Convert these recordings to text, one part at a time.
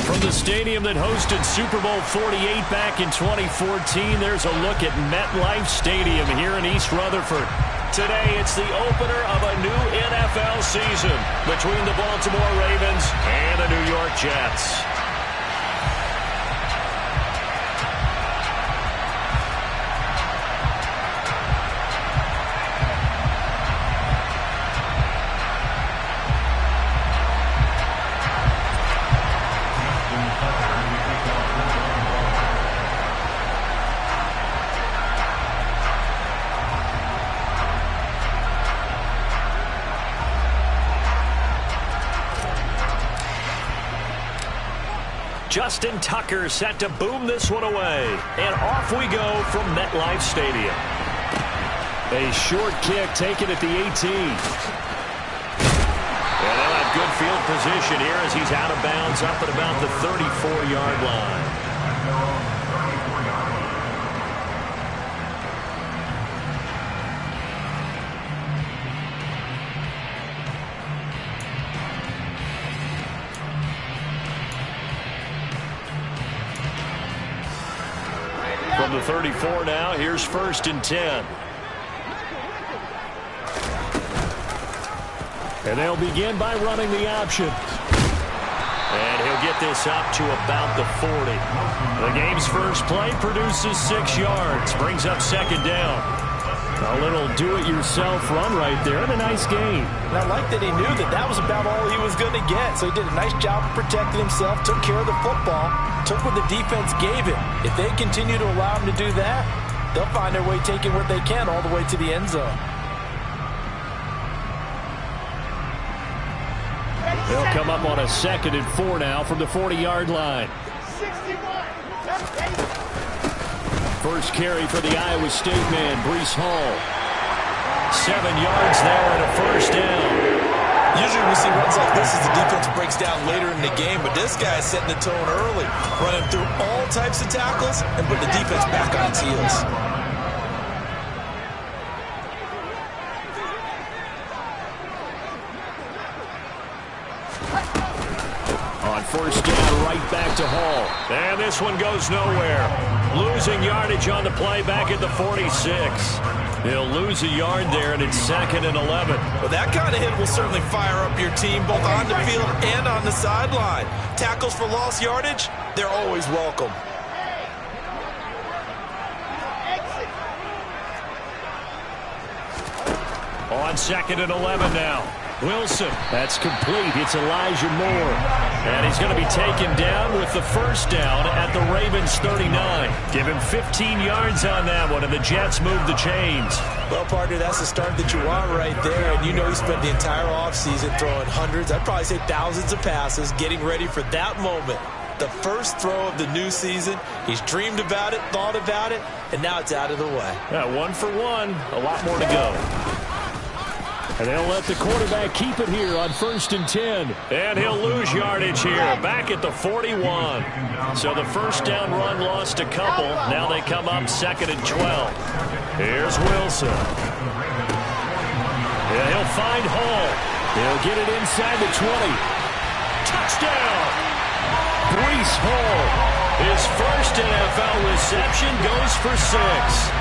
From the stadium that hosted Super Bowl 48 back in 2014, there's a look at MetLife Stadium here in East Rutherford. Today, it's the opener of a new NFL season between the Baltimore Ravens and the New York Jets. Justin Tucker set to boom this one away. And off we go from MetLife Stadium. A short kick taken at the 18. And they'll have good field position here as he's out of bounds up at about the 34-yard line. From the 34 now, here's 1st and 10. And they'll begin by running the option. And he'll get this up to about the 40. The game's first play produces 6 yards, brings up 2nd down. A little do-it-yourself run right there, and a nice gain. And I like that he knew that that was about all he was going to get. So he did a nice job of protecting himself, took care of the football, took what the defense gave him. If they continue to allow him to do that, they'll find their way taking what they can all the way to the end zone. They'll come up on a 2nd and 4 now from the 40-yard line. 61. First carry for the Iowa State man, Breece Hall. 7 yards there and a 1st down. Usually we see runs like this as the defense breaks down later in the game, but this guy is setting the tone early, running through all types of tackles and putting the defense back on its heels. On 1st down, right back to Hall. And this one goes nowhere. Losing yardage on the play back at the 46. He'll lose a yard there, and it's 2nd and 11. Well, that kind of hit will certainly fire up your team both on the field and on the sideline. Tackles for lost yardage, they're always welcome. On 2nd and 11 now. Wilson, that's complete. It's Elijah Moore. And he's going to be taken down with the 1st down at the Ravens 39. Give him 15 yards on that one, and the Jets move the chains. Well, partner, that's the start that you want right there. And you know he spent the entire offseason throwing hundreds, I'd probably say thousands of passes, getting ready for that moment. The first throw of the new season. He's dreamed about it, thought about it, and now it's out of the way. Yeah, 1 for 1. A lot more to go. And they'll let the quarterback keep it here on 1st and 10. And he'll lose yardage here, back at the 41. So the 1st down run lost a couple. Now they come up 2nd and 12. Here's Wilson. Yeah, he'll find Hall. He'll get it inside the 20. Touchdown! Breece Hall. His first NFL reception goes for 6.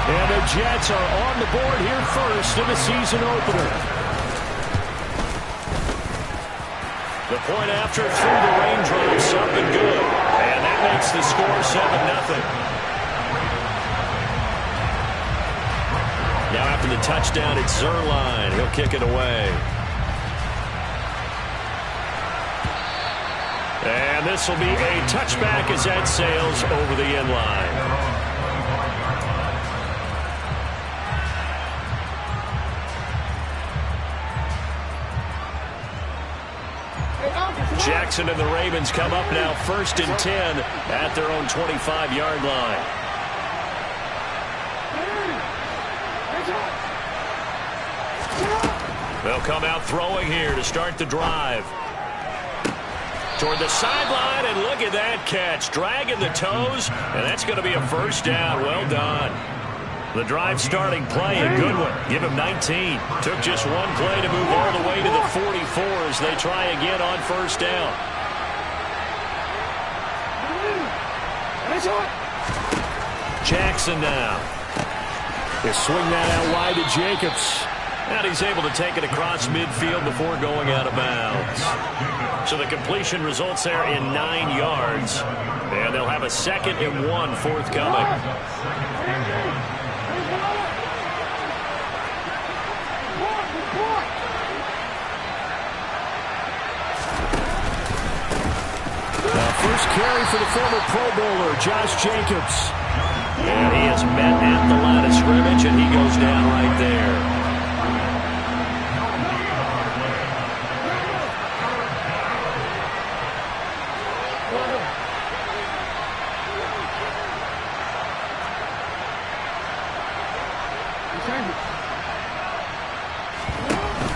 And the Jets are on the board here first in the season opener. The point after through the raindrops up and good. And that makes the score 7-0. Now after the touchdown, it's Zuerlein. He'll kick it away. And this will be a touchback as that sails over the end line. Jackson and the Ravens come up now 1st and 10 at their own 25-yard line. They'll come out throwing here to start the drive. Toward the sideline, and look at that catch. Dragging the toes, and that's going to be a first down. Well done. The drive starting play, a good one. Give him 19. Took just one play to move all the way to the 44 as they try again on first down. Jackson now. They swing that out wide to Jacobs. And he's able to take it across midfield before going out of bounds. So the completion results there in 9 yards. And they'll have a 2nd and 1 forthcoming. First carry for the former Pro Bowler, Josh Jacobs. And he is met at the line of scrimmage, and he goes down right there.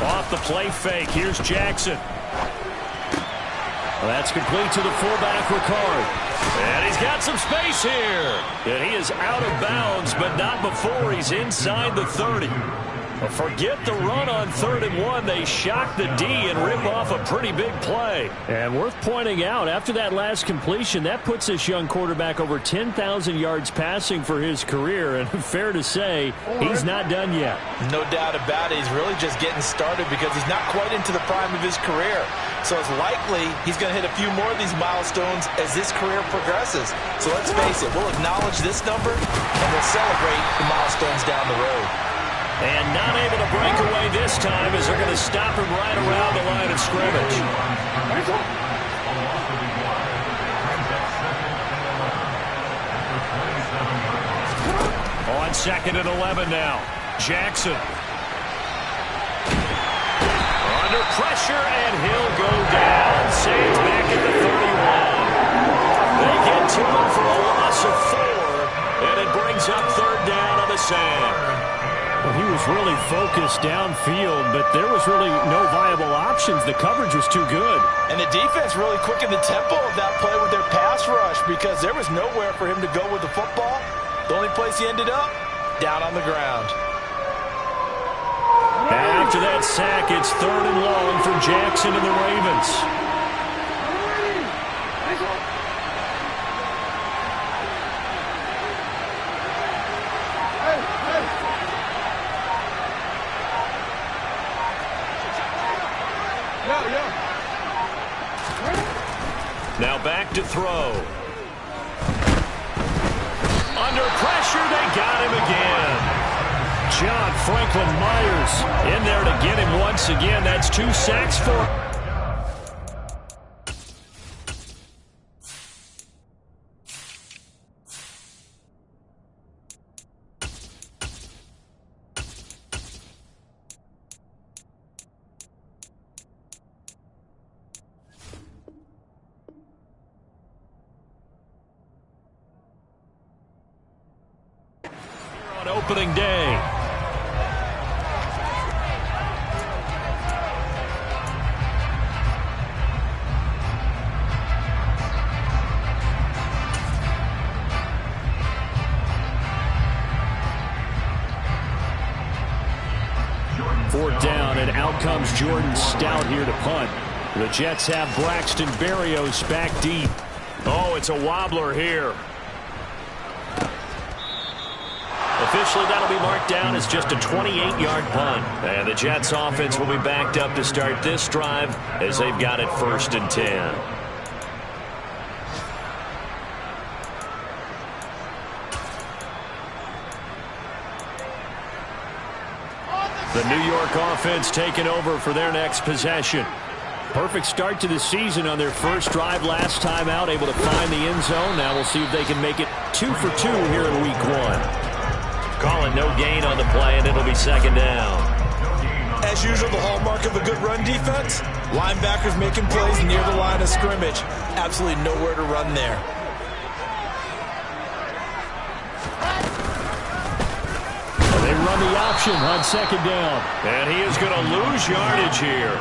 Off the play fake, here's Jackson. Well, that's complete to the fullback, Ricard. And he's got some space here. And he is out of bounds, but not before he's inside the 30. Well, forget the run on 3rd and 1. They shock the D and rip off a pretty big play. And worth pointing out, after that last completion, that puts this young quarterback over 10,000 yards passing for his career. And fair to say, he's not done yet. No doubt about it. He's really just getting started because he's not quite into the prime of his career. So it's likely he's going to hit a few more of these milestones as this career progresses. So let's face it, we'll acknowledge this number and we'll celebrate the milestones down the road. And not able to break away this time as they're going to stop him right around the line of scrimmage. On 2nd and 11 now. Jackson. Under pressure, and he'll go down. Saints back at the 31. They get to him for a loss of 4, and it brings up 3rd down on the sand. Well, he was really focused downfield, but there was really no viable options. The coverage was too good. And the defense really quickened the tempo of that play with their pass rush because there was nowhere for him to go with the football. The only place he ended up, down on the ground. After that sack, it's 3rd and long for Jackson and the Ravens. Now back to throw. Under pressure, they got him again. John Franklin Myers in there to get him once again. That's 2 sacks for... on opening day. Fourth down, and out comes Jordan Stout here to punt. The Jets have Braxton Berrios back deep. Oh, it's a wobbler here. Officially, that'll be marked down as just a 28-yard punt. And the Jets offense will be backed up to start this drive as they've got it 1st and 10. The New York offense taking over for their next possession. Perfect start to the season on their first drive last time out, able to find the end zone. Now we'll see if they can make it 2 for 2 here in week 1. Calling no gain on the play, and it'll be 2nd down. As usual, the hallmark of a good run defense, linebackers making plays near the line of scrimmage. Absolutely nowhere to run there. They run the option on second down. And he is going to lose yardage here.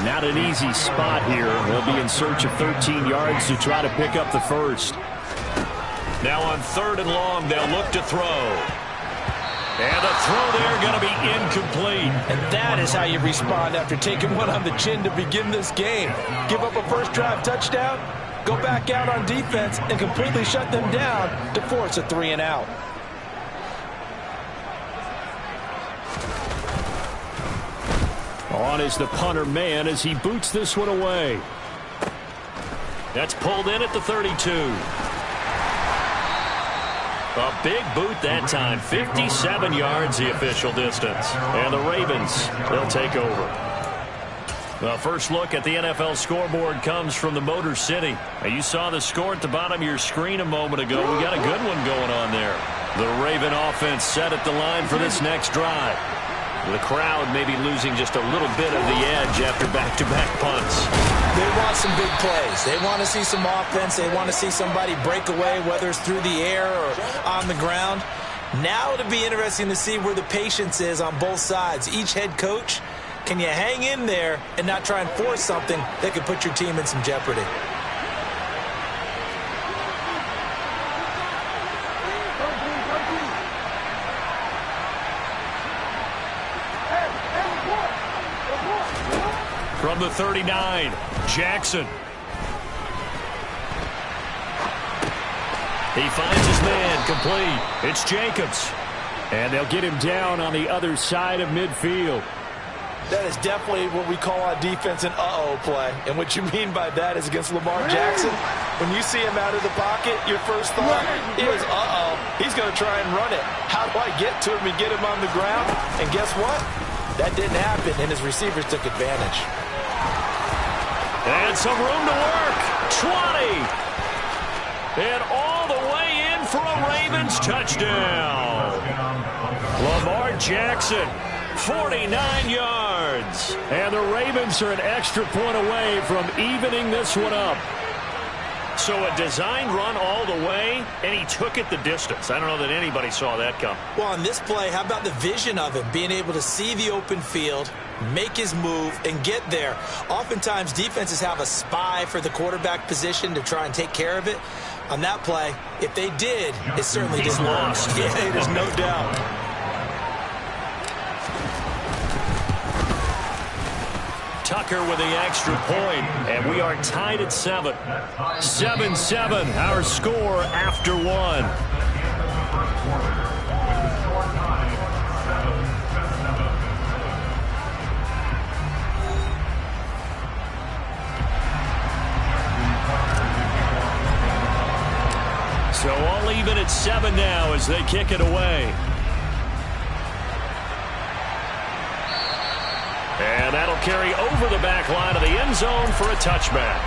Not an easy spot here. They'll be in search of 13 yards to try to pick up the first. Now on 3rd and long, they'll look to throw. And the throw there going to be incomplete. And that is how you respond after taking one on the chin to begin this game. Give up a first drive touchdown, go back out on defense, and completely shut them down to force a 3 and out. On is the punter man as he boots this one away. That's pulled in at the 32. A big boot that time. 57 yards the official distance. And the Ravens, they'll take over. The first look at the NFL scoreboard comes from the Motor City. Now, you saw the score at the bottom of your screen a moment ago. We got a good one going on there. The Raven offense set at the line for this next drive. The crowd may be losing just a little bit of the edge after back-to-back punts. They want some big plays. They want to see some offense. They want to see somebody break away, whether it's through the air or on the ground. Now it'll be interesting to see where the patience is on both sides. Each head coach, can you hang in there and not try and force something that could put your team in some jeopardy? From the 39, Jackson. He finds his man complete. It's Jacobs. And they'll get him down on the other side of midfield. That is definitely what we call on defense an uh-oh play. And what you mean by that is against Lamar Jackson, when you see him out of the pocket, your first thought is, uh-oh, he's going to try and run it. How do I get to him and get him on the ground? And guess what? That didn't happen, and his receivers took advantage. And some room to work. 20. And all the way in for a Ravens touchdown. Lamar Jackson, 49 yards. And the Ravens are an extra point away from evening this one up. So a designed run all the way, and he took it the distance. I don't know that anybody saw that come. Well, on this play, how about the vision of him, being able to see the open field, make his move, and get there. Oftentimes, defenses have a spy for the quarterback position to try and take care of it. On that play, if they did, it certainly didn't work. Lost. Yeah, there's no doubt. Tucker with the extra point, and we are tied at 7. 7-7, our score after 1. So all even at 7 now as they kick it away. And that'll carry over the back line of the end zone for a touchback.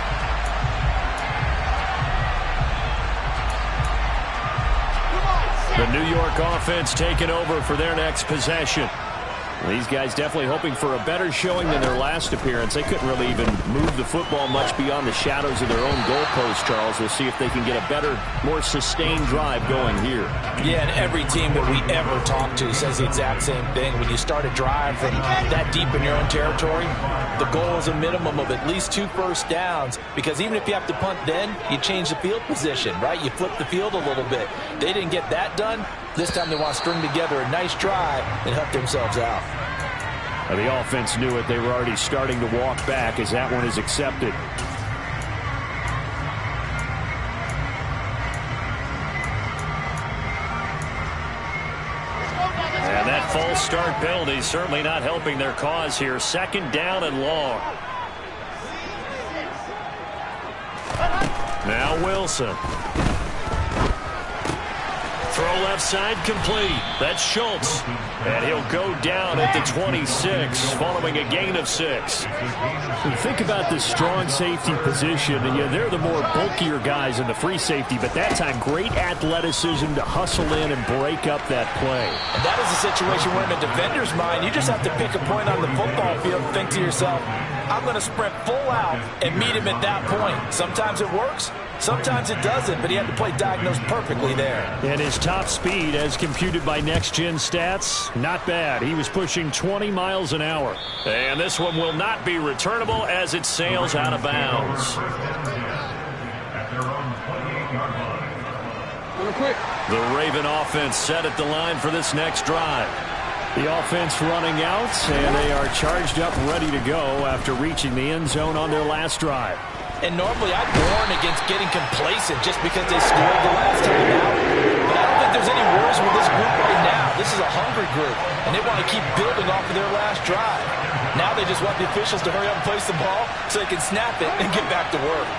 The New York offense taking over for their next possession. These guys definitely hoping for a better showing than their last appearance. They couldn't really even move the football much beyond the shadows of their own goalpost, Charles. We'll see if they can get a better, more sustained drive going here. Yeah, and every team that we ever talk to says the exact same thing. When you start a drive from that deep in your own territory, the goal is a minimum of at least 2 first downs, because even if you have to punt then, you change the field position, right? You flip the field a little bit. They didn't get that done. This time they want to string together a nice drive and help themselves out. The offense knew it. They were already starting to walk back as that one is accepted. And that false start penalty certainly not helping their cause here. 2nd down and long. Now Wilson. Throw left side complete. That's Schultz. And he'll go down at the 26 following a gain of 6. Think about this strong safety position. They're the more bulkier guys in the free safety, but that time great athleticism to hustle in and break up that play. And that is a situation where in a defender's mind, you just have to pick a point on the football field and think to yourself, I'm going to sprint full out and meet him at that point. Sometimes it works. Sometimes it doesn't, but he had to play diagnosed perfectly there. And his top speed, as computed by Next Gen Stats, not bad. He was pushing 20 miles an hour. And this one will not be returnable as it sails out of bounds. The Raven offense set at the line for this next drive. The offense running out, and they are charged up, ready to go after reaching the end zone on their last drive. And normally I'd warn against getting complacent just because they scored the last time out. But I don't think there's any worries with this group right now. This is a hungry group, and they want to keep building off of their last drive. Now they just want the officials to hurry up and place the ball so they can snap it and get back to work.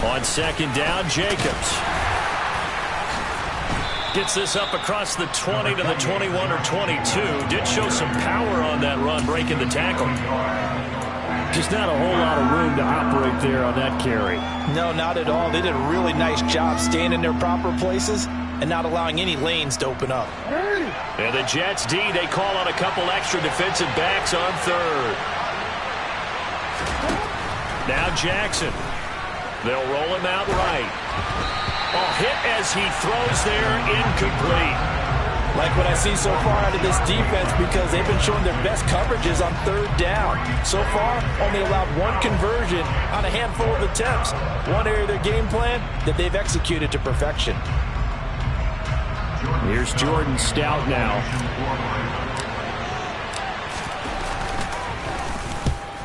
On second down, Jacobs. Gets this up across the 20 to the 21 or 22. Did show some power on that run, breaking the tackle. Just not a whole lot of room to operate there on that carry. No, not at all. They did a really nice job staying in their proper places and not allowing any lanes to open up. And the Jets D, they call on a couple extra defensive backs on third. Now Jackson. They'll roll him out right. Oh, hit as he throws there, incomplete. Like what I see so far out of this defense, because they've been showing their best coverages on third down. So far, only allowed one conversion on a handful of attempts. One area of their game plan that they've executed to perfection. Here's Jordan Stout now.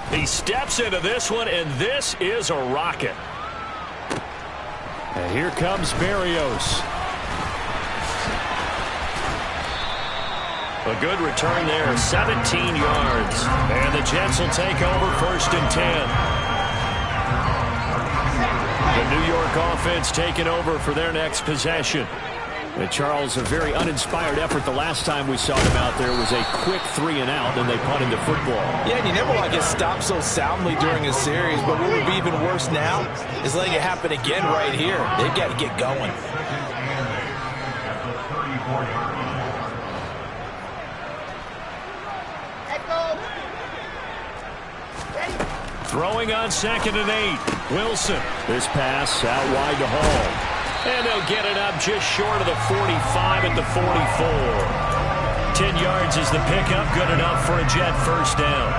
He steps into this one, and this is a rocket. And here comes Berrios. A good return there, 17 yards. And the Jets will take over 1st and 10. The New York offense taking over for their next possession. And Charles, a very uninspired effort the last time we saw them out there was a quick 3 and out, and they punted the football. Yeah, and you never want to get stopped so soundly during a series, but what would be even worse now is letting it happen again right here. They've got to get going. Throwing on 2nd and 8. Wilson. This pass out wide to Hall. And they'll get it up just short of the 45 at the 44. 10 yards is the pickup, good enough for a Jet 1st down.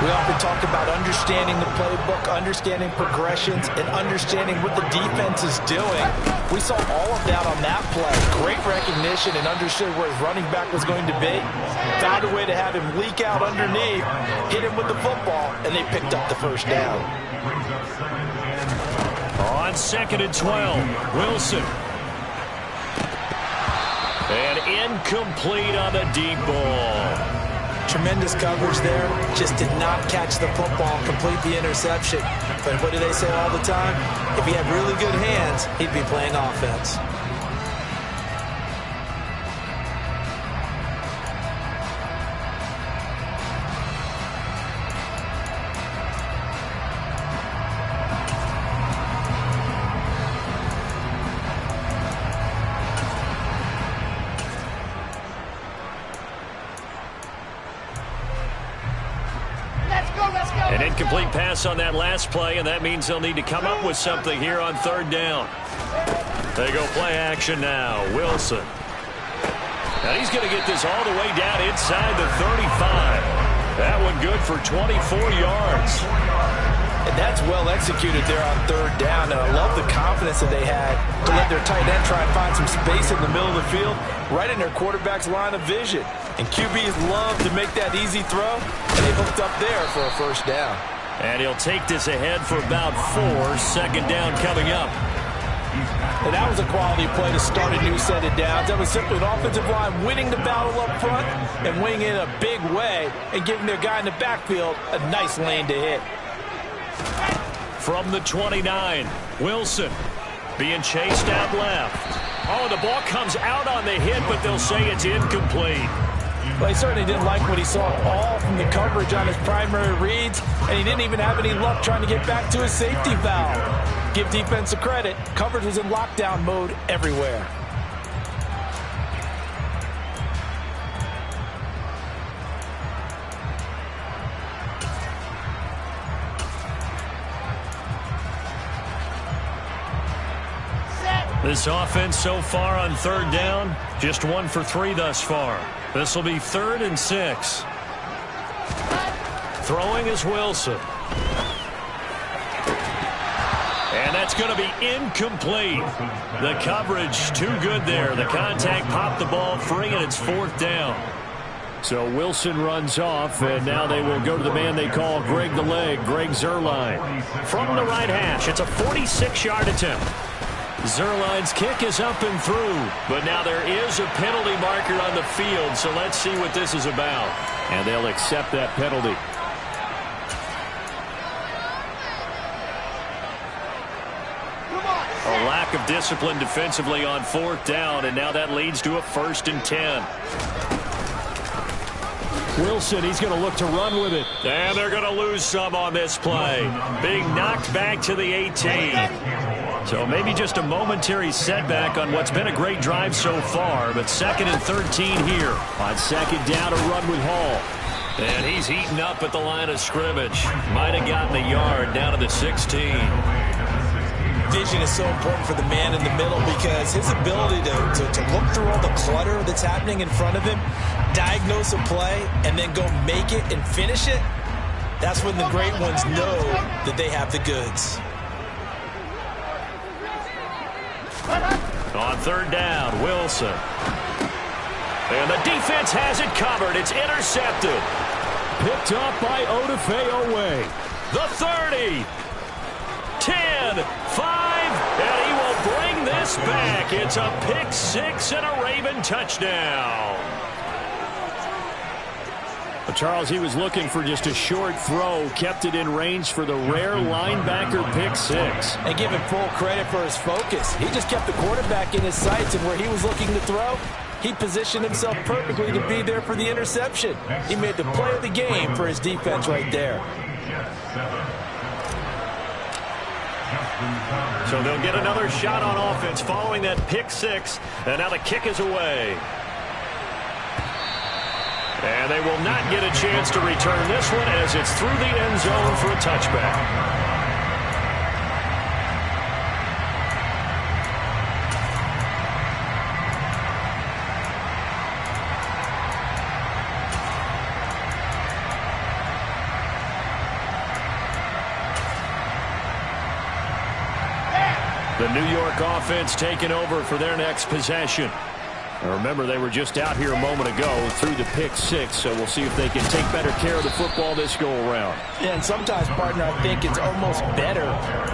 We often talk about understanding the playbook, understanding progressions, and understanding what the defense is doing. We saw all of that on that play. Great recognition and understood where his running back was going to be. Found a way to have him leak out underneath, hit him with the football, and they picked up the 1st down. On 2nd and 12, Wilson. And incomplete on the deep ball. Tremendous coverage there. Just did not catch the football, complete the interception. But what do they say all the time? If he had really good hands, he'd be playing offense. An incomplete pass on that last play, and that means they'll need to come up with something here on 3rd down. They go play action now. Wilson. And he's going to get this all the way down inside the 35. That one good for 24 yards. And that's well executed there on 3rd down. And I love the confidence that they had to let their tight end try and find some space in the middle of the field, right in their quarterback's line of vision. And QBs love to make that easy throw, and they hooked up there for a 1st down. And he'll take this ahead for about 4. 2nd down coming up. And that was a quality play to start a new set of downs. That was simply an offensive line winning the battle up front and winning in a big way and giving their guy in the backfield a nice lane to hit. from the 29. Wilson being chased out left. Oh, the ball comes out on the hit, but they'll say it's incomplete. Well, he certainly didn't like what he saw all from the coverage on his primary reads, and he didn't even have any luck trying to get back to his safety valve. Give defense a credit. Coverage was in lockdown mode everywhere. This offense so far on third down, just 1 for 3 thus far. This will be 3rd and 6. Throwing is Wilson. And that's going to be incomplete. The coverage too good there. The contact popped the ball free, and it's 4th down. So Wilson runs off, and now they will go to the man they call Greg the Leg, Greg Zuerlein. From the right hash, it's a 46-yard attempt. Zuerlein's kick is up and through, but now there is a penalty marker on the field, so let's see what this is about. And they'll accept that penalty. A lack of discipline defensively on 4th down, and now that leads to a 1st and 10. Wilson, he's going to look to run with it. And they're going to lose some on this play. Being knocked back to the 18. So maybe just a momentary setback on what's been a great drive so far, but 2nd and 13 here. On 2nd down, a run with Hall. And he's heating up at the line of scrimmage. Might have gotten a yard down to the 16. Vision is so important for the man in the middle because his ability to look through all the clutter that's happening in front of him, diagnose a play, and then go make it and finish it, that's when the great ones know that they have the goods. On 3rd down, Wilson. And the defense has it covered. It's intercepted. Picked up by Odafe Oweh. The 30. 10, 5, and he will bring this back. It's a pick 6 and a Raven touchdown. Charles, he was looking for just a short throw, kept it in range for the rare linebacker pick 6. And give him full credit for his focus. He just kept the quarterback in his sights, and where he was looking to throw, he positioned himself perfectly to be there for the interception. He made the play of the game for his defense right there. So they'll get another shot on offense following that pick 6, and now the kick is away. And they will not get a chance to return this one as it's through the end zone for a touchback. The New York offense taking over for their next possession. Now remember, they were just out here a moment ago through the pick 6, so we'll see if they can take better care of the football this go-around. Yeah, and sometimes, partner, I think it's almost better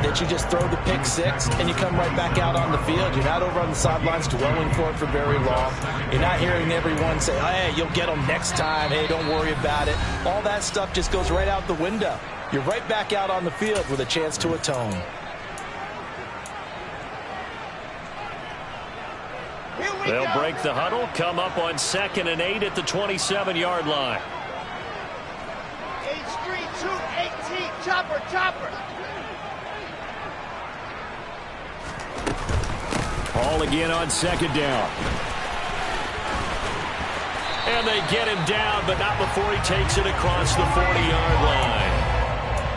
that you just throw the pick 6 and you come right back out on the field. You're not over on the sidelines dwelling for it for very long. You're not hearing everyone say, hey, you'll get them next time. Hey, don't worry about it. All that stuff just goes right out the window. You're right back out on the field with a chance to atone. They'll break the huddle, come up on 2nd and 8 at the 27-yard line. H3-2-18, chopper. Hall again on 2nd down. And they get him down, but not before he takes it across the 40-yard line.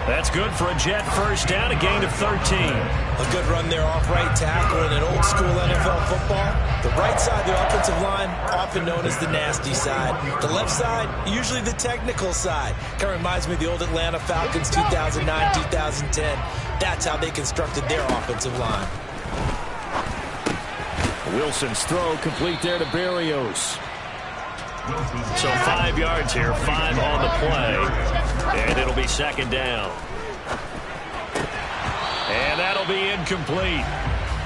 That's good for a Jet first down, a gain of 13. A good run there off right tackle in an old-school NFL football. The right side of the offensive line, often known as the nasty side. The left side, usually the technical side. Kind of reminds me of the old Atlanta Falcons 2009, 2010. That's how they constructed their offensive line. Wilson's throw complete there to Berrios. So 5 yards here, 5 on the play, and it'll be 2nd down. And that'll be incomplete.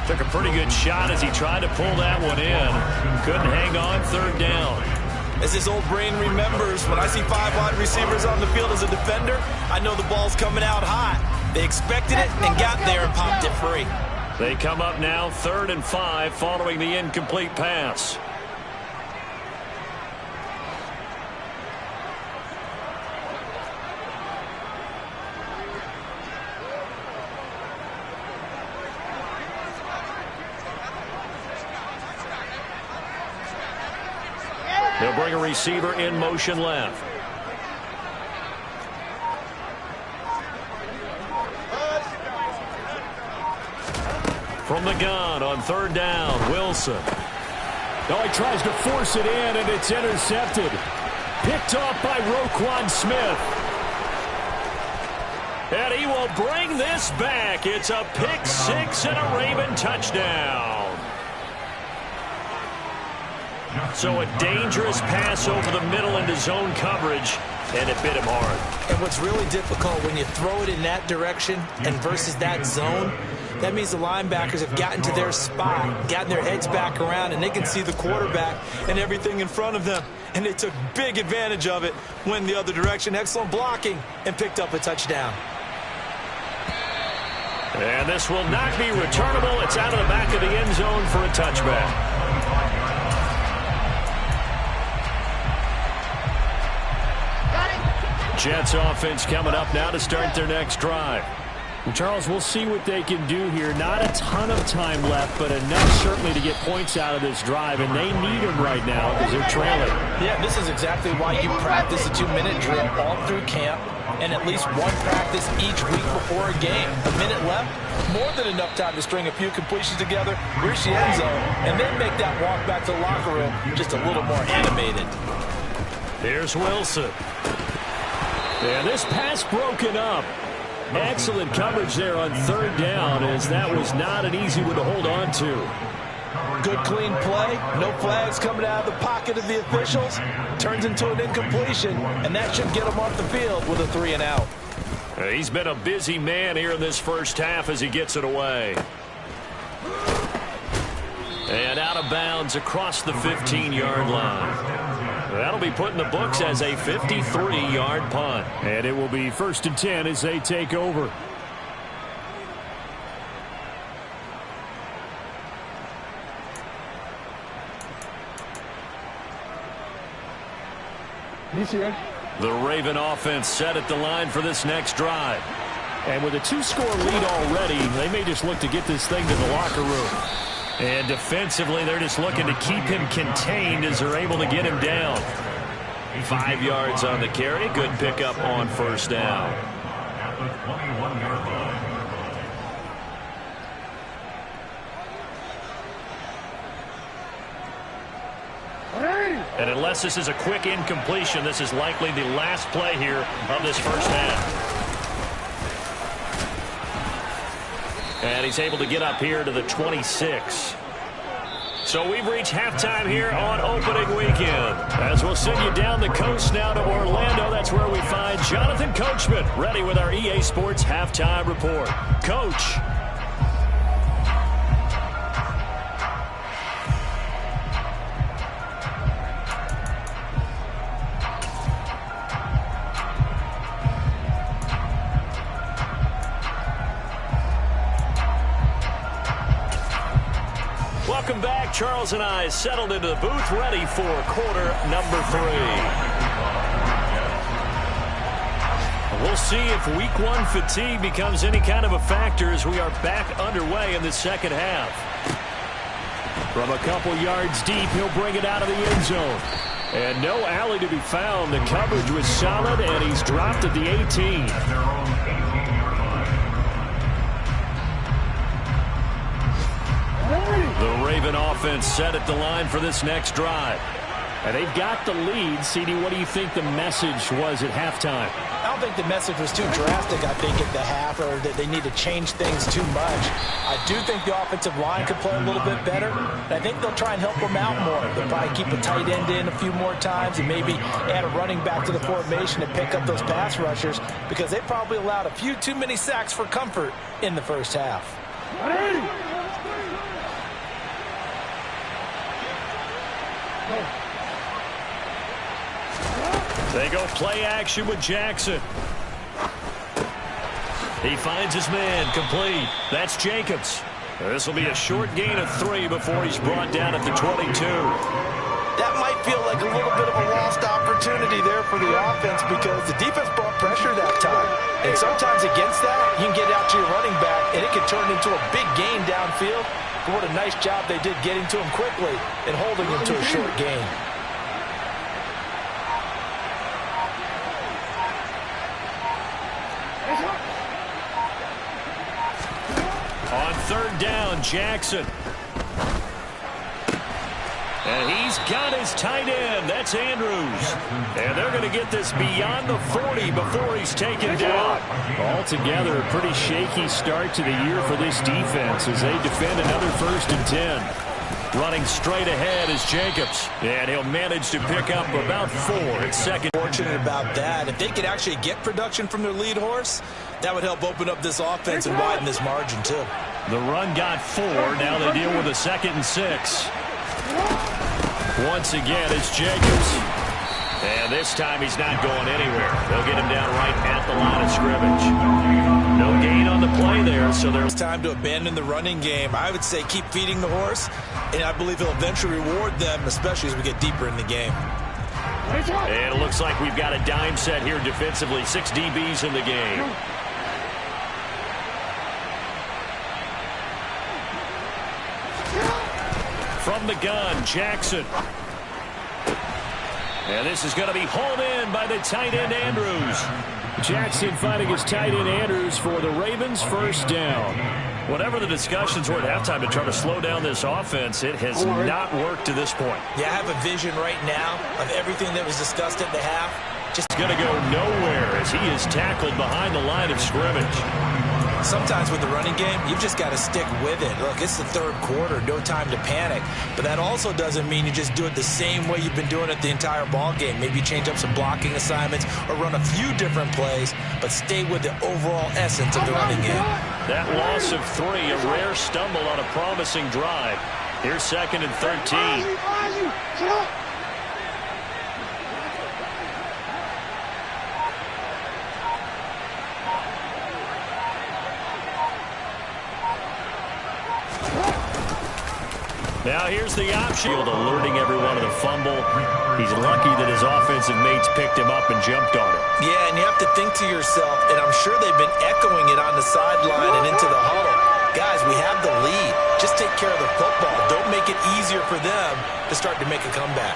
Took a pretty good shot as he tried to pull that one in. Couldn't hang on, 3rd down. As his old brain remembers, when I see 5 wide receivers on the field as a defender, I know the ball's coming out hot. They expected it and got there and popped it free. They come up now 3rd and 5 following the incomplete pass. They'll bring a receiver in motion left. From the gun on 3rd down, Wilson. Oh, he tries to force it in, and it's intercepted. Picked off by Roquan Smith. And he will bring this back. It's a pick 6 and a Raven touchdown. So a dangerous pass over the middle into zone coverage, and it bit him hard. And what's really difficult when you throw it in that direction and versus that zone, that means the linebackers have gotten to their spot, gotten their heads back around, and they can see the quarterback and everything in front of them. And they took big advantage of it, went the other direction, excellent blocking, and picked up a touchdown. And this will not be returnable. It's out of the back of the end zone for a touchback. Jets offense coming up now to start their next drive. Well, Charles, we'll see what they can do here. Not a ton of time left, but enough certainly to get points out of this drive, and they need them right now because they're trailing. Yeah, this is exactly why you practice a 2-minute drill all through camp and at least one practice each week before a game. A minute left, more than enough time to string a few completions together, reach the end zone, and then make that walk back to the locker room just a little more animated. Here's Wilson. And this pass broken up. Excellent coverage there on 3rd down, as that was not an easy one to hold on to. Good clean play, no flags coming out of the pocket of the officials. Turns into an incompletion, and that should get him off the field with a 3 and out. He's been a busy man here in this first half as he gets it away. And out of bounds across the 15-yard line. That'll be put in the books as a 53-yard punt. And it will be 1st and 10 as they take over. The Raven offense set at the line for this next drive. And with a 2-score lead already, they may just look to get this thing to the locker room. And defensively, they're just looking to keep him contained as they're able to get him down. 5 yards on the carry. Good pickup on 1st down. And unless this is a quick incompletion, this is likely the last play here of this first half. And he's able to get up here to the 26. So we've reached halftime here on opening weekend. As we'll send you down the coast now to Orlando, that's where we find Jonathan Coachman, ready with our EA Sports Halftime Report. Coach. Welcome back. Charles and I settled into the booth, ready for quarter number 3. We'll see if week 1 fatigue becomes any kind of a factor as we are back underway in the second half. From a couple yards deep, he'll bring it out of the end zone. And no alley to be found. The coverage was solid, and he's dropped at the 18. The Raven offense set at the line for this next drive. And they've got the lead. CD, what do you think the message was at halftime? I don't think the message was too drastic, I think, at the half, or that they need to change things too much. I do think the offensive line could play a little bit better. And I think they'll try and help them out more. They'll probably keep a tight end in a few more times and maybe add a running back to the formation and pick up those pass rushers, because they probably allowed a few too many sacks for comfort in the first half. They go play action with Jackson. He finds his man, complete. That's Jacobs. This will be a short gain of 3 before he's brought down at the 22. That might feel like a little bit of a lost opportunity there for the offense because the defense brought pressure that time. And sometimes against that, you can get out to your running back, and it can turn into a big gain downfield. But what a nice job they did getting to him quickly and holding him to a short gain. On third down, Jackson. And he's got his tight end. That's Andrews. And they're going to get this beyond the 40 before he's taken down. Altogether, a pretty shaky start to the year for this defense as they defend another 1st and 10. Running straight ahead is Jacobs. And he'll manage to pick up about 4 at second. Fortunate about that. If they could actually get production from their lead horse, that would help open up this offense and widen this margin too. The run got 4. Now they deal with a 2nd and 6. Once again, it's Jacobs. And this time he's not going anywhere. They'll get him down right at the line of scrimmage. No gain on the play there, so there's time to abandon the running game. I would say keep feeding the horse, and I believe he'll eventually reward them, especially as we get deeper in the game. And it looks like we've got a dime set here defensively. 6 DBs in the game. From the gun, Jackson. And this is going to be hauled in by the tight end, Andrews. Jackson finding his tight end, Andrews, for the Ravens' 1st down. Whatever the discussions were at halftime to try to slow down this offense, it has not worked to this point. Yeah, I have a vision right now of everything that was discussed at the half. Just going to go nowhere as he is tackled behind the line of scrimmage. Sometimes with the running game, you've just got to stick with it. Look, it's the 3rd quarter, no time to panic. But that also doesn't mean you just do it the same way you've been doing it the entire ball game. Maybe change up some blocking assignments or run a few different plays, but stay with the overall essence of the running game. That loss of 3, a rare stumble on a promising drive. Here's 2nd and 13. Now here's the option. Alerting everyone of the fumble. He's lucky that his offensive mates picked him up and jumped on him. Yeah, and you have to think to yourself, and I'm sure they've been echoing it on the sideline and into the huddle. Guys, we have the lead. Just take care of the football. Don't make it easier for them to start to make a comeback.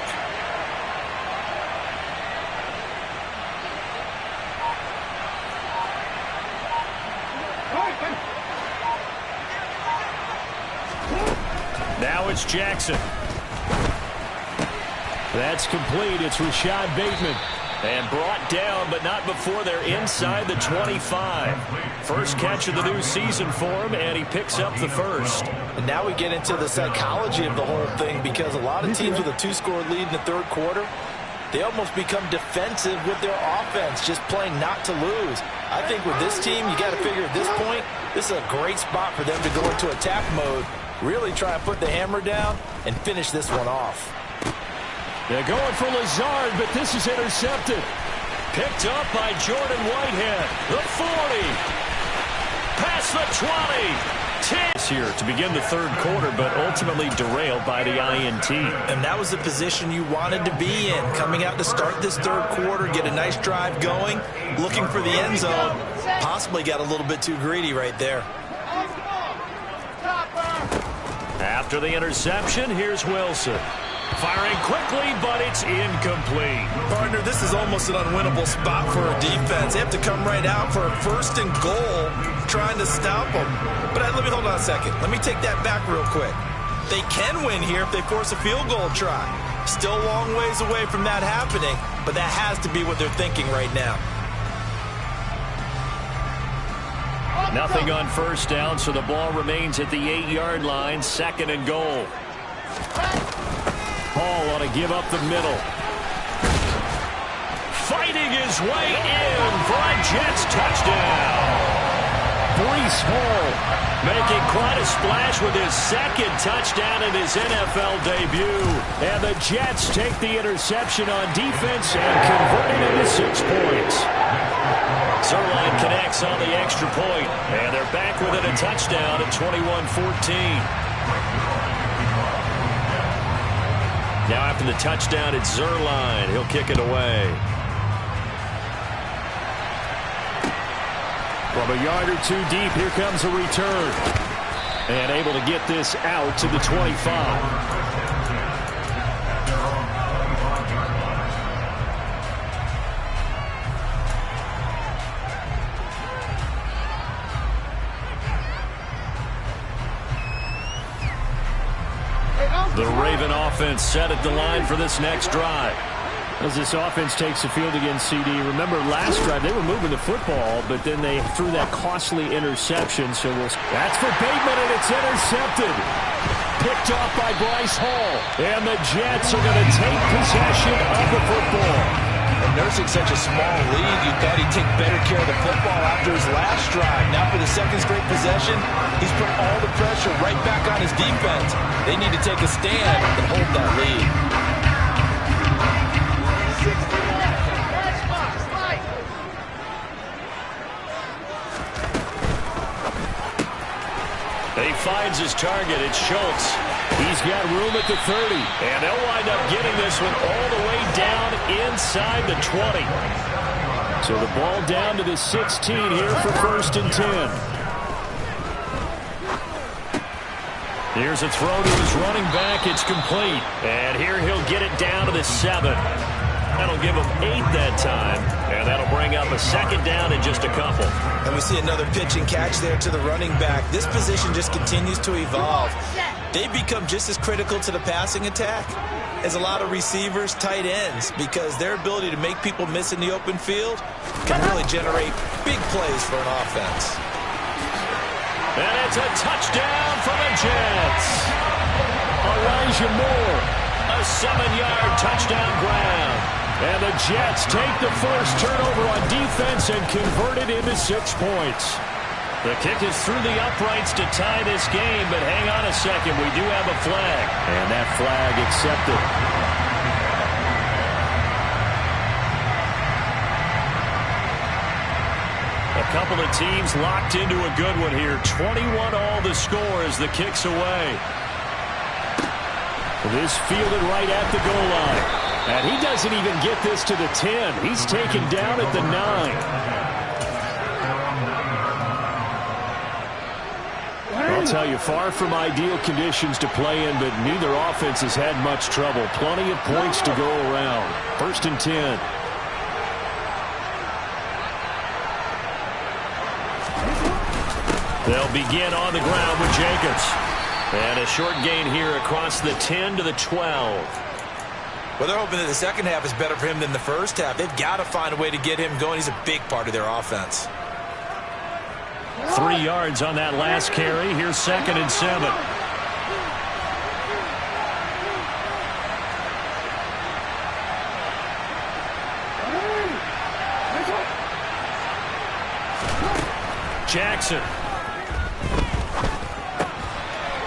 Now it's Jackson. That's complete. It's Rashad Bateman. And brought down, but not before they're inside the 25. First catch of the new season for him, and he picks up the 1st. And now we get into the psychology of the whole thing because a lot of teams with a 2-score lead in the 3rd quarter, they almost become defensive with their offense, just playing not to lose. I think with this team, you got to figure at this point, this is a great spot for them to go into attack mode, really try and put the hammer down and finish this one off. They're going for Lazard, but this is intercepted. Picked up by Jordan Whitehead. The 40. Past the 20. 10. Here to begin the 3rd quarter, but ultimately derailed by the INT. And that was the position you wanted to be in. Coming out to start this 3rd quarter, get a nice drive going, looking for the end zone. Possibly got a little bit too greedy right there. After the interception, here's Wilson. Firing quickly, but it's incomplete. Partner, this is almost an unwinnable spot for a defense. They have to come right out for a 1st and goal, trying to stop them. But let me hold on a second. Let me take that back real quick. They can win here if they force a field goal try. Still a long ways away from that happening, but that has to be what they're thinking right now. Nothing on 1st down, so the ball remains at the 8-yard line, 2nd and goal. Hall ought to give up the middle. Fighting his way in for a Jets touchdown. Breece Hall making quite a splash with his 2nd touchdown in his NFL debut. And the Jets take the interception on defense and convert it into 6 points. Zuerlein connects on the extra point, and they're back within a touchdown at 21-14. Now after the touchdown, it's Zuerlein. He'll kick it away. From a yard or two deep, here comes a return. And able to get this out to the 25. The Raven offense set at the line for this next drive. As this offense takes the field against CD, remember last drive they were moving the football, but then they threw that costly interception. So that's for Bateman, and it's intercepted. Picked off by Bryce Hall. And the Jets are going to take possession of the football. And nursing such a small lead, you thought he'd take better care of the football after his last drive. Now for the second straight possession, he's put all the pressure right back on his defense. They need to take a stand and hold that lead. He finds his target. It's Schultz. He's got room at the 30. And they'll wind up getting this one all the way down inside the 20. So the ball down to the 16 here for 1st and 10. Here's a throw to his running back. It's complete. And here he'll get it down to the 7. That'll give him 8 that time. And that'll bring up a second down in just a couple. And we see another pitch and catch there to the running back. This position just continues to evolve. They become just as critical to the passing attack as a lot of receivers, tight ends, because their ability to make people miss in the open field can really generate big plays for an offense. And it's a touchdown for the Jets. Elijah Moore, a 7-yard touchdown grab. And the Jets take the first turnover on defense and convert it into 6 points. The kick is through the uprights to tie this game, but hang on a second. We do have a flag. And that flag accepted. A couple of teams locked into a good one here. 21 all the score as the kick's away. This fielded right at the goal line. And he doesn't even get this to the 10. He's taken down at the 9. I'll tell you, far from ideal conditions to play in, but neither offense has had much trouble. Plenty of points to go around. 1st and 10. They'll begin on the ground with Jacobs. And a short gain here across the 10 to the 12. Well, they're hoping that the second half is better for him than the first half. They've got to find a way to get him going. He's a big part of their offense. 3 yards on that last carry. Here's 2nd and 7. Jackson.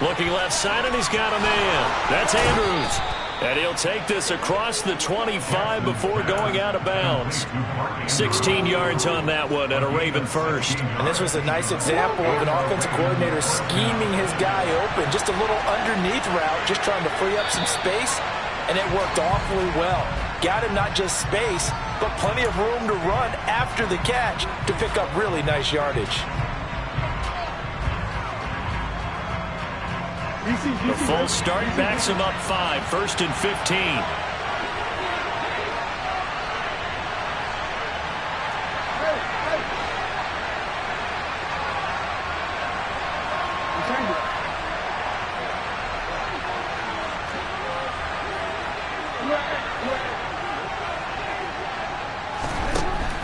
Looking left side, and he's got a man. That's Andrews. And he'll take this across the 25 before going out of bounds. 16 yards on that one and a Raven first. And this was a nice example of an offensive coordinator scheming his guy open. Just a little underneath route, just trying to free up some space, and it worked awfully well. Got him not just space, but plenty of room to run after the catch to pick up really nice yardage. The full start backs him up 5. 1st and 15.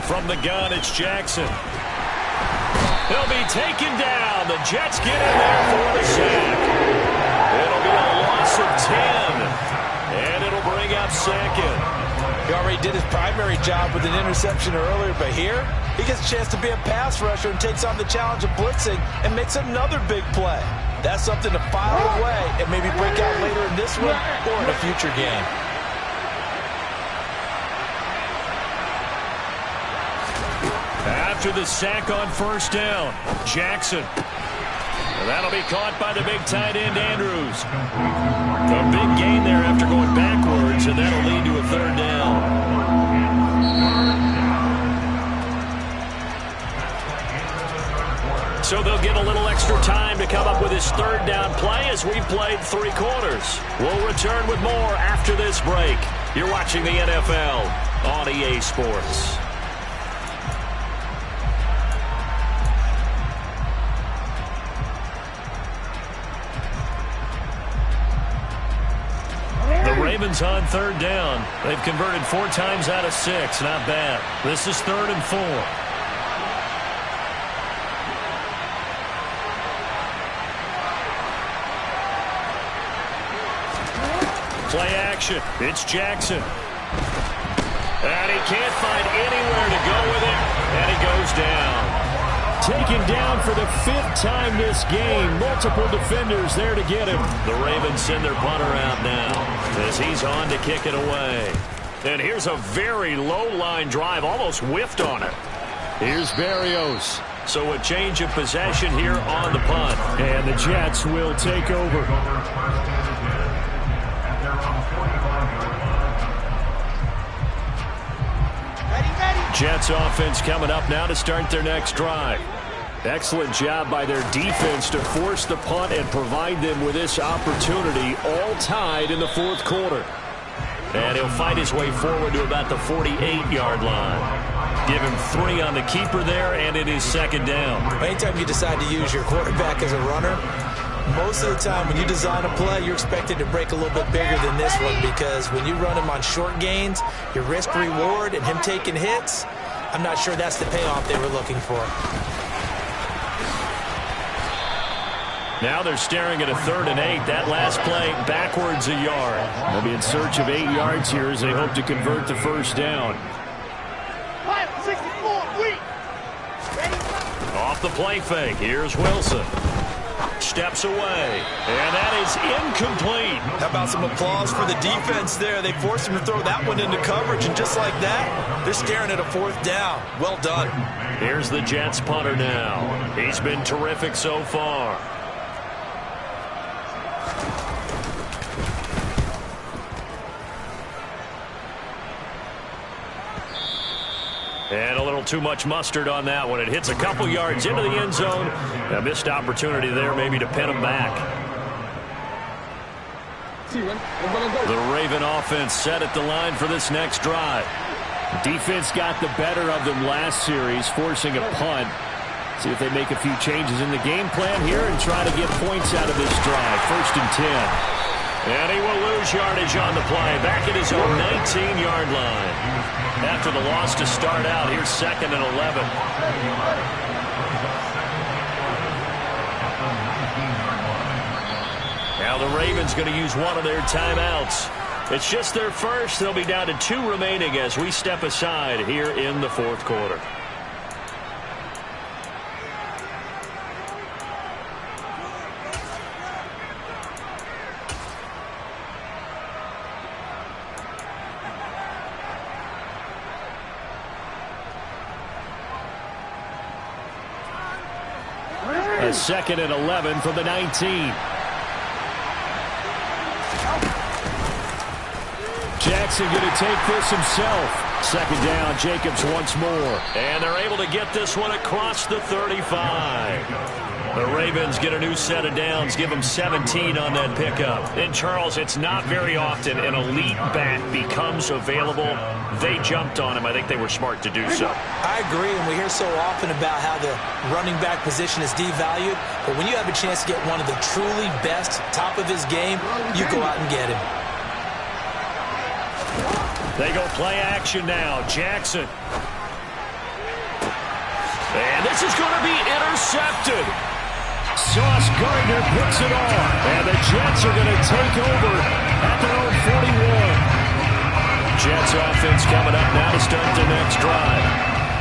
From the gun, it's Jackson. He'll be taken down. The Jets get in there for the sack. It'll be a loss of 10, and it'll bring up 2nd. He already did his primary job with an interception earlier, but here he gets a chance to be a pass rusher and takes on the challenge of blitzing and makes another big play. That's something to file away and maybe break out later in this one or in a future game. after the sack on first down. Jackson. And that'll be caught by the big tight end, Andrews. A big gain there after going backwards, and that'll lead to a third down. So they'll get a little extra time to come up with his third down play as we've played 3 quarters. We'll return with more after this break. You're watching the NFL on EA Sports. The Ravens on third down. They've converted 4 times out of 6. Not bad. This is 3rd and 4. Play action. It's Jackson. And he can't find anywhere to go with it. And he goes down. Taken down for the 5th time this game. Multiple defenders there to get him. The Ravens send their punter out now as he's on to kick it away. And here's a very low-line drive. Almost whiffed on it. Here's Berrios. So a change of possession here on the punt. And the Jets will take over. Jets offense coming up now to start their next drive. Excellent job by their defense to force the punt and provide them with this opportunity, all tied in the 4th quarter. And he'll fight his way forward to about the 48-yard line. Give him 3 on the keeper there, and it is 2nd down. Anytime you decide to use your quarterback as a runner, most of the time when you design a play, you're expected to break a little bit bigger than this one, because when you run him on short gains, your risk-reward and him taking hits, I'm not sure that's the payoff they were looking for. Now they're staring at a 3rd and 8. That last play backwards a yard. They'll be in search of 8 yards here as they hope to convert the first down. 64, wait. Off the play fake. Here's Wilson. Steps away, and that is incomplete. How about some applause for the defense there? They forced him to throw that one into coverage, and just like that, they're staring at a 4th down. Well done. Here's the Jets punter now. He's been terrific so far. And a little too much mustard on that one. It hits a couple yards into the end zone. A missed opportunity there maybe to pin him back. The Raven offense set at the line for this next drive. Defense got the better of them last series, forcing a punt. See if they make a few changes in the game plan here and try to get points out of this drive. 1st and 10. And he will lose yardage on the play. Back at his own 19-yard line. After the loss to start out, here's 2nd and 11. Now the Ravens going to use one of their timeouts. It's just their first. They'll be down to 2 remaining as we step aside here in the 4th quarter. A 2nd and 11 from the 19. Jackson going to take this himself. 2nd down, Jacobs once more. And they're able to get this one across the 35. The Ravens get a new set of downs, give them 17 on that pickup. And, Charles, it's not very often an elite back becomes available. They jumped on him. I think they were smart to do so. I agree, and we hear so often about how the running back position is devalued. But when you have a chance to get one of the truly best, top of his game, you go out and get him. They go play action now. Jackson. And this is going to be intercepted. Sauce Gardner picks it off. And the Jets are going to take over at their own 41. Jets offense coming up now to start their next drive.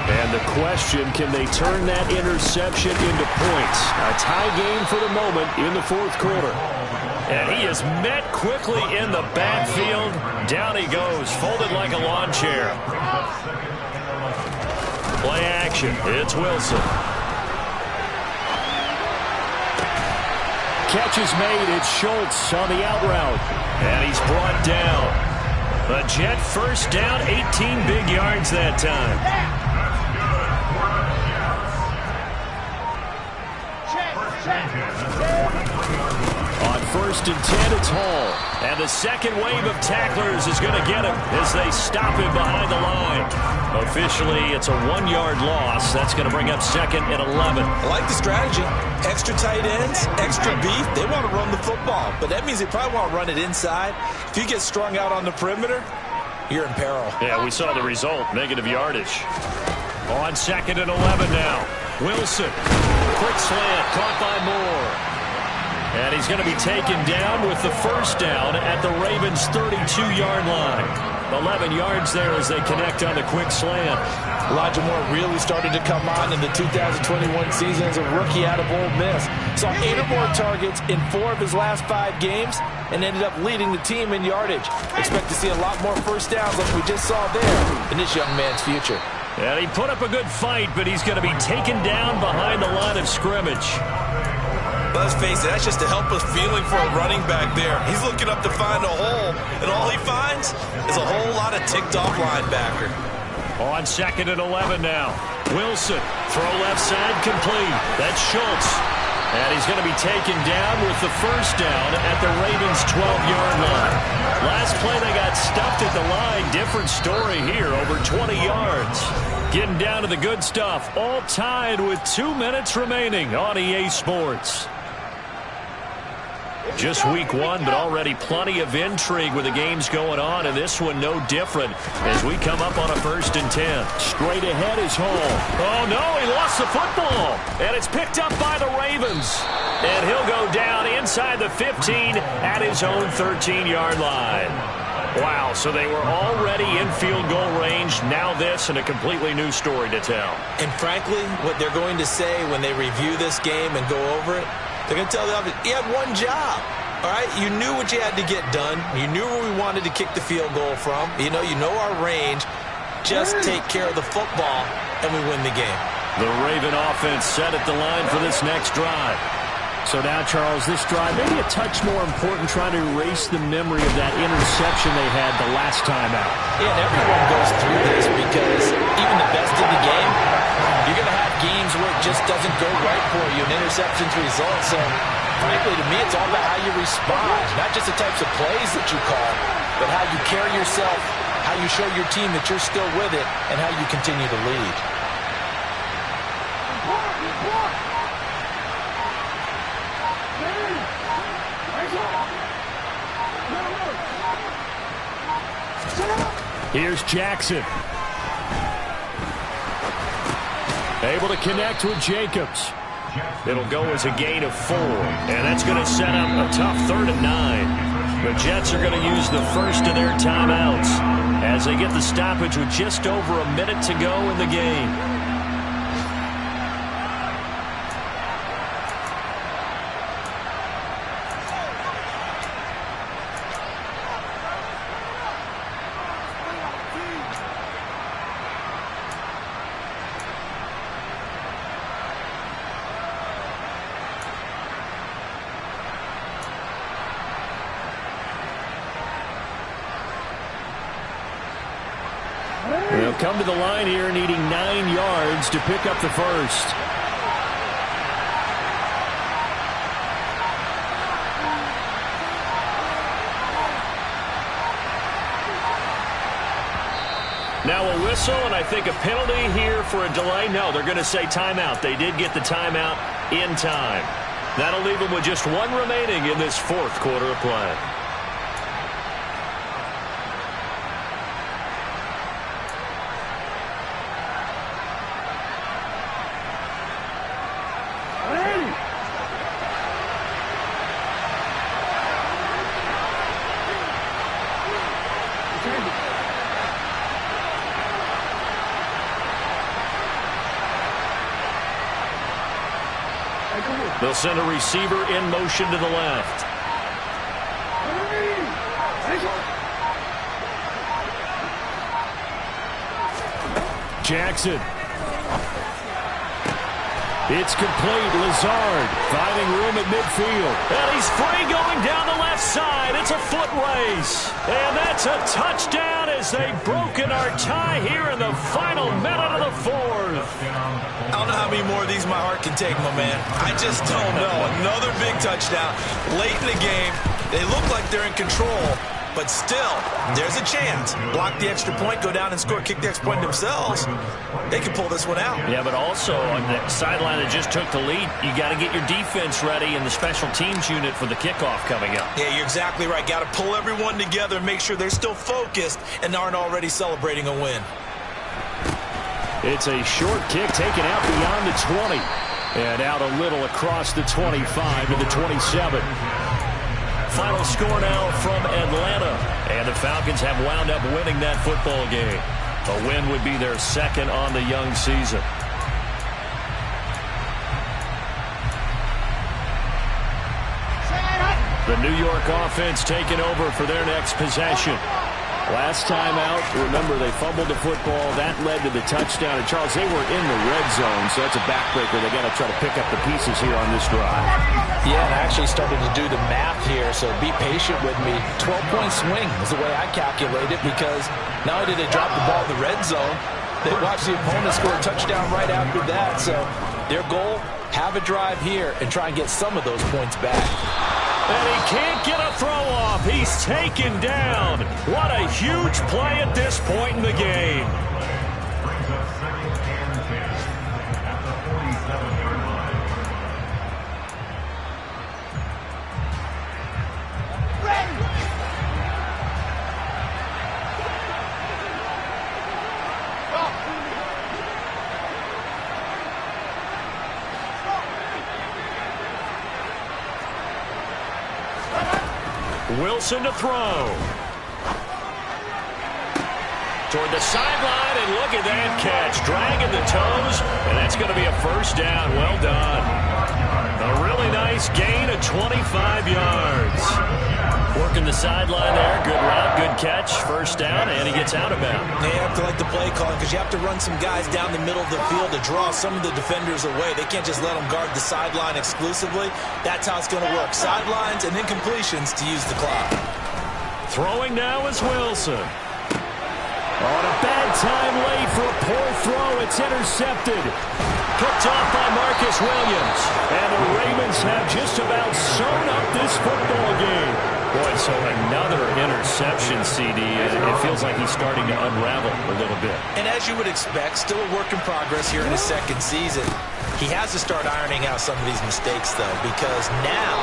And the question, can they turn that interception into points? A tie game for the moment in the 4th quarter. And he is met quickly in the backfield. Down he goes, folded like a lawn chair. Play action. It's Wilson. Catch is made. It's Schultz on the out route. And he's brought down. A Jet first down, 18 big yards that time. On 1st and 10, it's Hall. And the second wave of tacklers is going to get him as they stop him behind the line. Officially, it's a 1-yard loss. That's going to bring up 2nd and 11. I like the strategy. Extra tight ends, extra beef. They want to run the football, but that means they probably want to run it inside. If you get strung out on the perimeter, you're in peril. Yeah, we saw the result. Negative yardage. On 2nd and 11 now. Wilson. Quick slant. Caught by Moore. And he's going to be taken down with the first down at the Ravens' 32-yard line. 11 yards there as they connect on the quick slant. Elijah Moore really started to come on in the 2021 season as a rookie out of Ole Miss. Saw 8 or more targets in 4 of his last 5 games and ended up leading the team in yardage. Expect to see a lot more first downs like we just saw there in this young man's future. And he put up a good fight, but he's going to be taken down behind the line of scrimmage. Let's face it, that's just a helpless feeling for a running back there. He's looking up to find a hole, and all he finds is a whole lot of ticked-off linebacker. On 2nd and 11 now. Wilson, throw left side, complete. That's Schultz. And he's going to be taken down with the first down at the Ravens' 12-yard line. Last play, they got stuffed at the line. Different story here, over 20 yards. Getting down to the good stuff. All tied with 2 minutes remaining on EA Sports. Just week 1, but already plenty of intrigue with the games going on, and this one no different as we come up on a 1st and 10. Straight ahead is Hall. Oh, no, he lost the football, and it's picked up by the Ravens. And he'll go down inside the 15 at his own 13-yard line. Wow, so they were already in field goal range. Now this and a completely new story to tell. And frankly, what they're going to say when they review this game and go over it, they're going to tell the offense, you had one job, all right? You knew what you had to get done. You knew where we wanted to kick the field goal from. You know our range. Just take care of the football, and we win the game. The Raven offense set at the line for this next drive. So now, Charles, this drive maybe a touch more important, trying to erase the memory of that interception they had the last time out. Yeah, and everyone goes through this because even the best in the game, you're going to have games where it just doesn't go right for you, and interceptions result. So, frankly, to me, it's all about how you respond, not just the types of plays that you call, but how you carry yourself, how you show your team that you're still with it, and how you continue to lead. Here's Jackson. Able to connect with Jacobs. It'll go as a gain of 4. And that's going to set up a tough 3rd and 9. The Jets are going to use the first of their timeouts as they get the stoppage with just over a minute to go in the game. They'll come to the line here needing 9 yards to pick up the first. Now a whistle, and I think a penalty here for a delay. No, they're going to say timeout. They did get the timeout in time. That'll leave them with just 1 remaining in this 4th quarter of play. They'll send a receiver in motion to the left. Jackson It's complete. Lazard finding room at midfield. And he's free going down the left side. It's a foot race. And that's a touchdown as they've broken our tie here in the final minute of the fourth. I don't know how many more of these my heart can take, my man. I just don't know. Another big touchdown late in the game. They look like they're in control, but still, there's a chance. Block the extra point, go down and score, kick the extra point themselves. They can pull this one out. Yeah, but also on the sideline that just took the lead, you got to get your defense ready and the special teams unit for the kickoff coming up. Yeah, you're exactly right. Got to pull everyone together and make sure they're still focused and aren't already celebrating a win. It's a short kick taken out beyond the 20. And out a little across the 25 to the 27. Final score now from Atlanta. And the Falcons have wound up winning that football game. A win would be their second on the young season. The New York offense taking over for their next possession. Last time out, remember, they fumbled the football. That led to the touchdown. And, Charles, they were in the red zone, so that's a backbreaker. They got to try to pick up the pieces here on this drive. Yeah, and I actually started to do the math here, so be patient with me. 12-point swing is the way I calculate it, because not only did they drop the ball in the red zone, they watched the opponent score a touchdown right after that. So their goal, have a drive here and try and get some of those points back. And he can't get a throw off. He's taken down. What a huge play at this point in the game. Wilson to throw. Toward the sideline, and look at that catch. Dragging the toes, and that's going to be a first down. Well done. A really nice gain of 25 yards. Working the sideline there. Good route, good catch. First down, and he gets out of bounds. They have to like the play calling, because you have to run some guys down the middle of the field to draw some of the defenders away. They can't just let them guard the sideline exclusively. That's how it's going to work. Sidelines and then completions to use the clock. Throwing now is Wilson. On a bad time late for a poor throw. It's intercepted. Picked off by Marcus Williams. And the Ravens have just about sewn up this football game. Boy, so another interception, CD. It feels like he's starting to unravel a little bit. And as you would expect, still a work in progress here in his second season. He has to start ironing out some of these mistakes, though, because now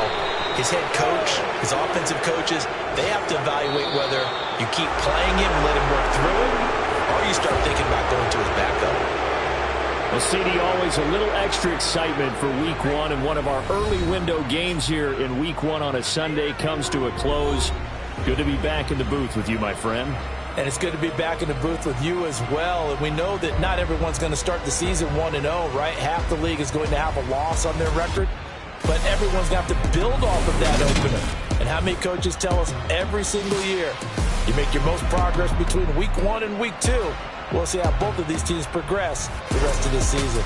his head coach, his offensive coaches, they have to evaluate whether you keep playing him and let him work through it, or you start thinking about going to his backup. Well, CD, always a little extra excitement for Week 1, and one of our early window games here in Week 1 on a Sunday comes to a close. Good to be back in the booth with you, my friend. And it's good to be back in the booth with you as well. And we know that not everyone's going to start the season 1-0, right? Half the league is going to have a loss on their record, but everyone's going to have to build off of that opener. And how many coaches tell us every single year, you make your most progress between Week 1 and Week 2. We'll see how both of these teams progress the rest of this season.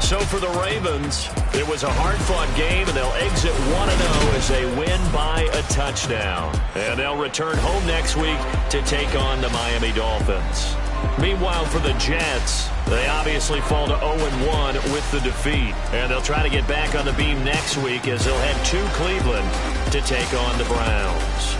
So for the Ravens, it was a hard-fought game, and they'll exit 1-0 as they win by a touchdown. And they'll return home next week to take on the Miami Dolphins. Meanwhile, for the Jets, they obviously fall to 0-1 with the defeat. And they'll try to get back on the beam next week as they'll head to Cleveland to take on the Browns.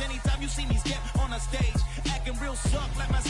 Anytime you see me step on a stage, acting real suck like my